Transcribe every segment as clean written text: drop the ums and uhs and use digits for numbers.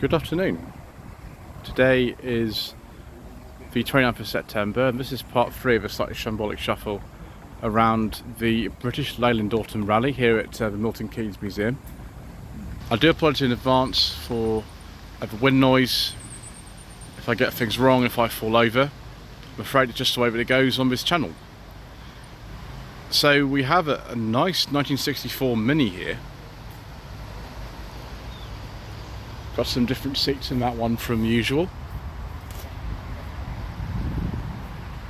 Good afternoon. Today is the 29th of September and this is part 3 of a slightly shambolic shuffle around the British Leyland Autumn Rally here at the Milton Keynes Museum. I do apologise in advance for the wind noise, if I get things wrong, if I fall over. I'm afraid it's just the way that it goes on this channel. So we have a nice 1964 Mini here. Got some different seats in that one from usual.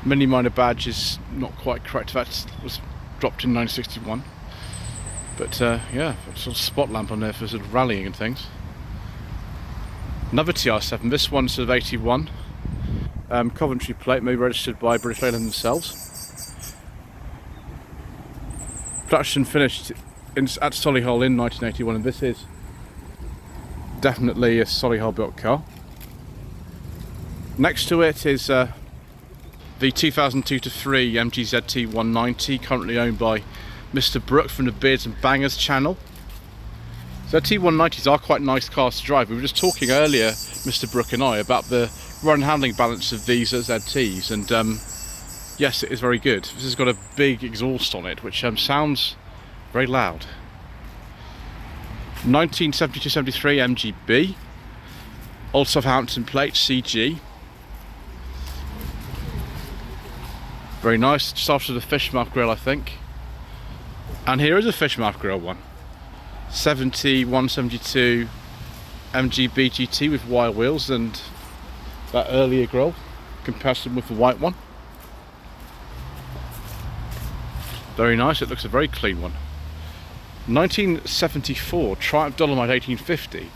Mini minor badge is not quite correct, that was dropped in 1961. But yeah, sort of spot lamp on there for sort of rallying and things. Another TR7, this one's sort of 81. Coventry plate, maybe registered by British Leyland themselves. Production finished at Solihull in 1981, and this is definitely a Solihull built car. Next to it is the 2002-3 MG ZT 190, currently owned by Mr. Brook from the Beards and Bangers channel. ZT 190s are quite nice cars to drive. We were just talking earlier, Mr. Brook and I, about the run and handling balance of these ZTs, and yes, it is very good. This has got a big exhaust on it, which sounds very loud. 1972-73 MGB, Old Southampton plate, CG. Very nice, just after the fish mouth grille, I think. And here is a fish mouth grille one. 71-72 MGB GT with wire wheels and that earlier grille, comparison with the white one. Very nice, it looks a very clean one. 1974 Triumph Dolomite 1850.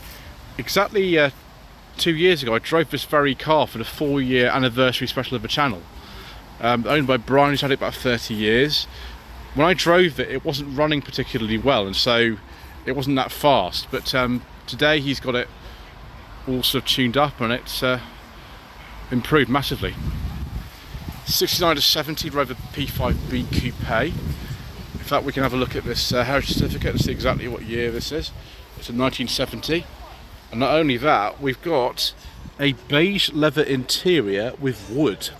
Exactly 2 years ago I drove this very car for the 4-year anniversary special of the channel. Owned by Brian, who's had it about 30 years. When I drove it, it wasn't running particularly well, and so it wasn't that fast, but today he's got it all sort of tuned up and it's improved massively. 69-70 Rover P5B Coupe. In fact, we can have a look at this heritage certificate and see exactly what year this is. It's a 1970, and not only that, we've got a beige leather interior with wood.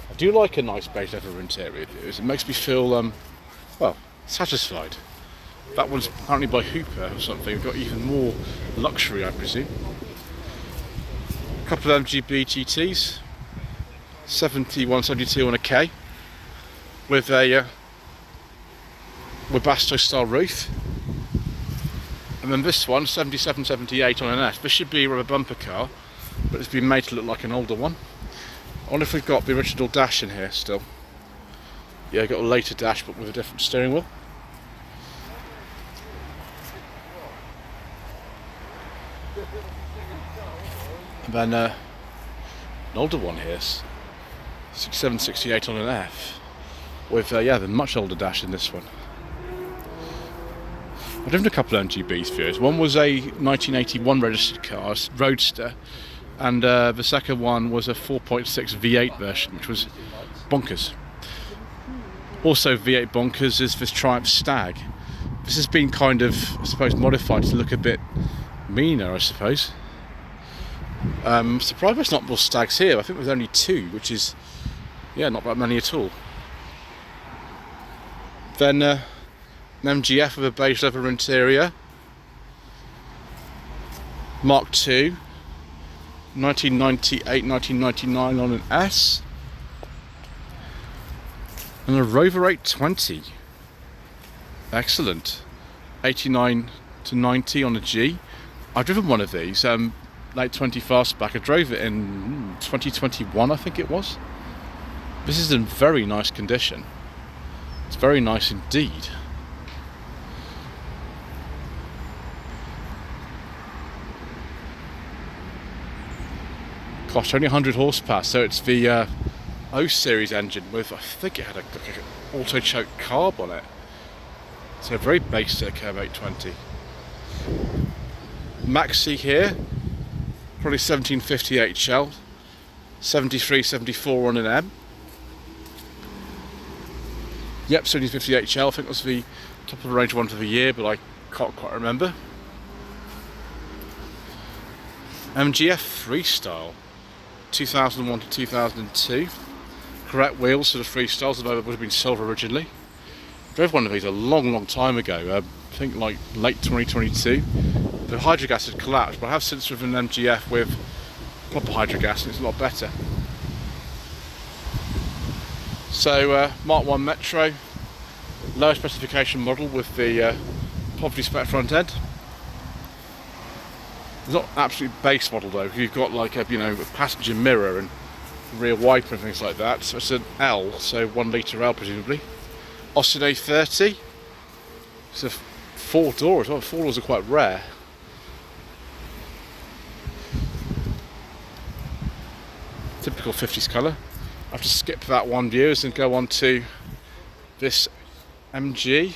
I do like a nice beige leather interior. It makes me feel well, satisfied. That one's apparently by Hooper or something. We've got even more luxury, I presume. A couple of MGB GTs, 71, 72 on a K, with a Webasto style roof. And then this one, 77, 78 on an F. This should be a rubber bumper car, but it's been made to look like an older one. I wonder if we've got the original dash in here still. Yeah, got a later dash but with a different steering wheel. And then an older one here, 67, 68 on an F, with yeah, the much older dash in this one. I've driven a couple of MGBs for years. One was a 1981 registered car, Roadster, and the second one was a 4.6 V8 version, which was bonkers. Also V8 bonkers is this Triumph Stag. This has been kind of, I suppose, modified to look a bit meaner, I suppose. Surprised there's not more Stags here. I think there's only 2, which is, yeah, not that many at all. Then an MGF with a beige leather interior, Mark II, 1998, 1999 on an S, and a Rover 820. Excellent. 89 to 90 on a G. I've driven one of these, late 20 fastback. I drove it in 2021, I think it was. This is in very nice condition. It's very nice indeed. Gosh, only 100 horsepower, so it's the O series engine with, I think it had a auto choke carb on it. So a very basic Curve 820. Maxi here, probably 1758 shell, 73, 74 on an M. Yep, 1758 shell, I think was the top of the range one for the year, but I can't quite remember. MGF Freestyle, 2001 to 2002. Correct wheels for the Freestyles, although they would have been silver originally. Drove one of these a long time ago, I think like late 2022. The hydrogas had collapsed, but I have since driven an MGF with proper hydrogas and it's a lot better. So Mark 1 Metro, lower specification model with the poverty spec front end. It's not an absolute base model though. You've got like a a passenger mirror and rear wiper and things like that. So it's an L, so 1 litre L presumably. Austin A30. It's a 4-door as well. 4 doors are quite rare. Typical 50s colour. I have to skip that one, viewers, and go on to this MG.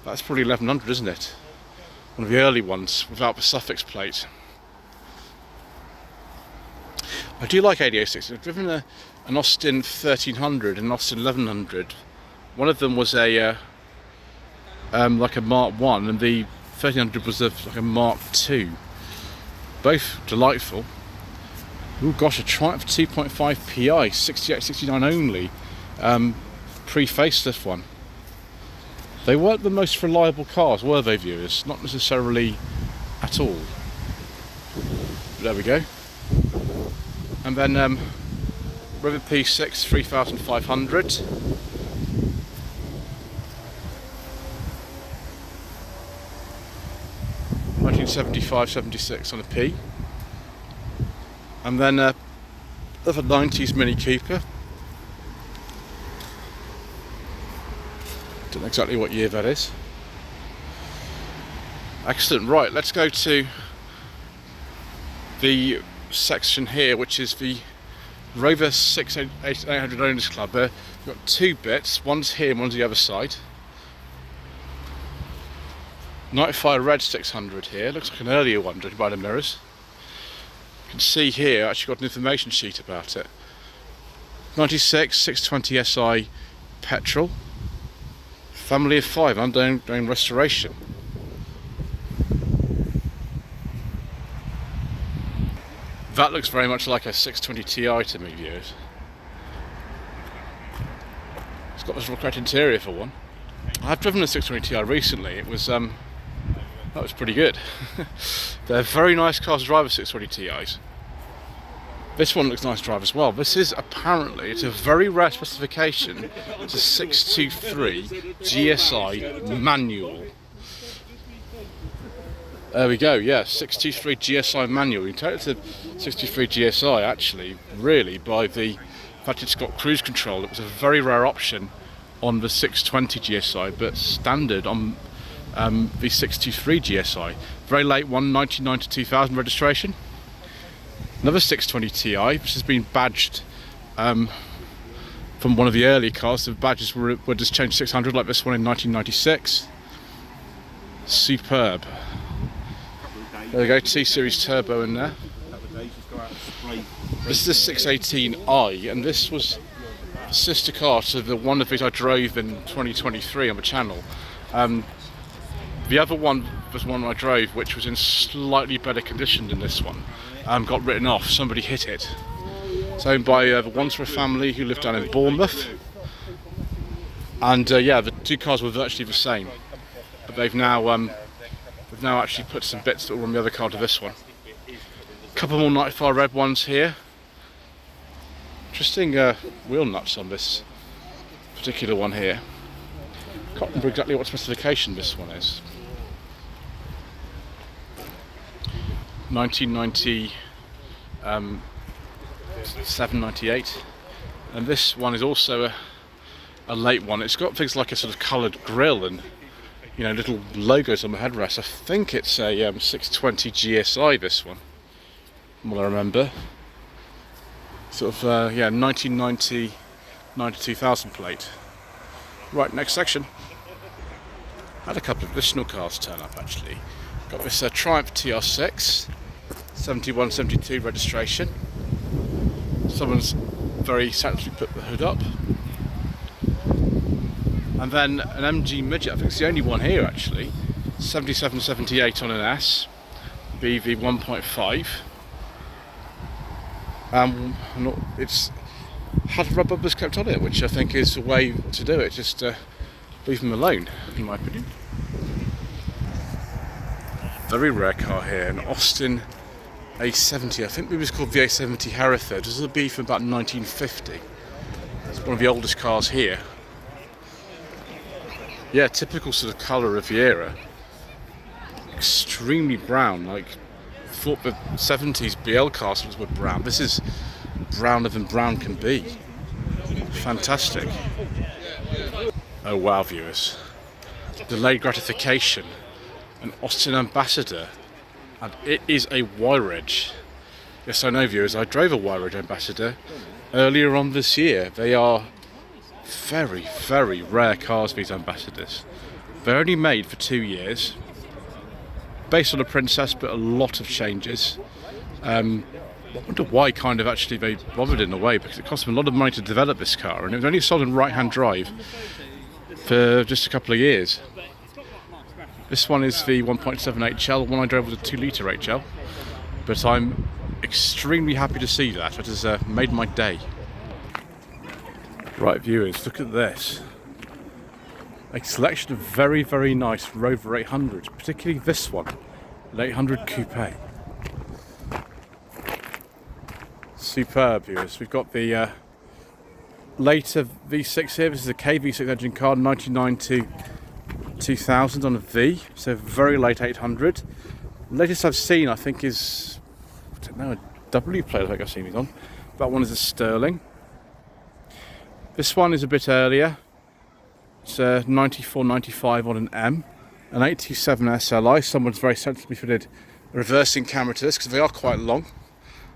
That's probably 1100, isn't it? One of the early ones without the suffix plate. I do like 88.6. I've driven an Austin 1300 and an Austin 1100. One of them was a like a Mark 1 and the 1300 was like a Mark 2. Both delightful. Oh gosh, a Triumph 2.5 PI, 68-69 only. Pre-facelift one. They weren't the most reliable cars, were they, viewers? Not necessarily at all. But there we go. And then Rover P6 3500. $1975-76 on a P. And then another 90s Mini Cooper. Don't know exactly what year that is. Excellent. Right, let's go to the section here, which is the Rover 6800 Owners Club. We've got 2 bits. One's here and one's the other side. 95 Red 600 here. Looks like an earlier one, judging by the mirrors. You can see here, I actually got an information sheet about it. 96 620 SI petrol. Family of 5. I'm doing restoration. That looks very much like a 620 Ti to me, viewers. It's got this little correct interior for one. I've driven a 620 Ti recently. It was that was pretty good. They're very nice cars to drive, with 620 Ti's. This one looks nice to drive as well. This is apparently, it's a very rare specification. It's a 623 GSI manual. There we go, yeah, 623 GSI manual. You can tell it's a 623 GSI actually, really, by the fact it's got cruise control. It was a very rare option on the 620 GSI, but standard on the 623 GSI. Very late one, 1999 to 2000 registration. Another 620 Ti, which has been badged from one of the early cars. The badges were just changed 600, like this one in 1996. Superb. There we go, T-Series turbo in there. This is the 618i, and this was a sister car to the one of these I drove in 2023 on the channel. The other one was one I drove, which was in slightly better condition than this one. Got written off, somebody hit it. It's owned by the Ones for a family who live down in Bournemouth. And yeah, the 2 cars were virtually the same. But they've now actually put some bits that were on the other car to this one. A couple more 95 Red ones here. Interesting wheel nuts on this particular one here. Can't remember exactly what specification this one is. 1997, 98, and this one is also a late one. It's got things like a sort of coloured grille and little logos on the headrest. I think it's a 620 GSI, this one, from what I remember. Sort of yeah, 1990 2000 plate. Right, next section. Had a couple of additional cars turn up actually. Got this Triumph TR6 71-72 registration. Someone's very sensibly put the hood up. And then an MG midget, I think it's the only one here actually. 77-78 on an S, BV 1.5. It's had rubber bumpers kept on it, which I think is the way to do it. Just leave them alone, in my opinion. Very rare car here, an Austin A70. I think it was called the A70 Hereford. This will be from about 1950. It's one of the oldest cars here. Yeah, typical sort of colour of the era. Extremely brown. Like, I thought the 70s BL cars were brown. This is browner than brown can be. Fantastic. Oh wow, viewers. Delayed gratification. An Austin Ambassador. And it is a Y-Ridge. Yes, I know, viewers, I drove a Y-Ridge Ambassador earlier on this year. They are very, very rare cars, these Ambassadors. They're only made for 2 years. Based on a Princess, but a lot of changes. I wonder why kind of actually they bothered in a way, because it cost them a lot of money to develop this car, and it was only sold in right-hand drive for just a couple of years. This one is the 1.7 HL, the one I drove was a 2-litre HL, but I'm extremely happy to see that. It has made my day. Right, viewers, look at this. A selection of very, very nice Rover 800s, particularly this one, the 800 Coupe. Superb, viewers. We've got the later V6 here. This is a KV6 engine car, 99 to 2000 on a V, so very late 800. Latest I've seen, I think, is, I don't know, a W plate I think I've seen it on. That one is a Sterling. This one is a bit earlier. It's a 94, 95 on an M. An 827 SLI. Someone's very sensibly fitted a reversing camera to this because they are quite long.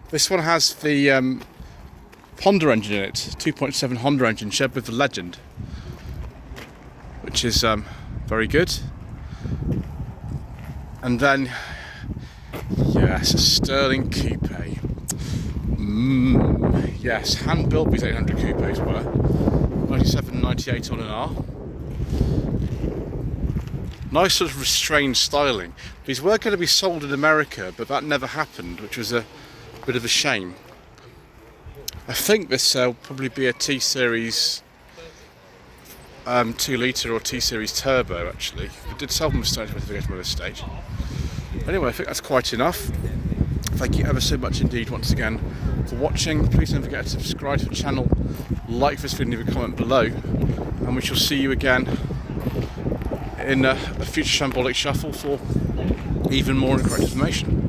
This one has the Honda engine in it, 2.7 Honda engine shared with the Legend, which is very good. And then, yes, a Sterling Coupe. Yes, hand built these 800 Coupes were. 97, 98 on an R. Nice sort of restrained styling. These were going to be sold in America, but that never happened, which was a bit of a shame. I think this will probably be a T-Series 2-litre or T-Series Turbo, actually. We did sell them a stage with the this stage. Anyway, I think that's quite enough. Thank you ever so much indeed once again for watching. Please don't forget to subscribe to the channel, like this video, leave a comment below, and we shall see you again in a future Shambolic Shuffle for even more incorrect information.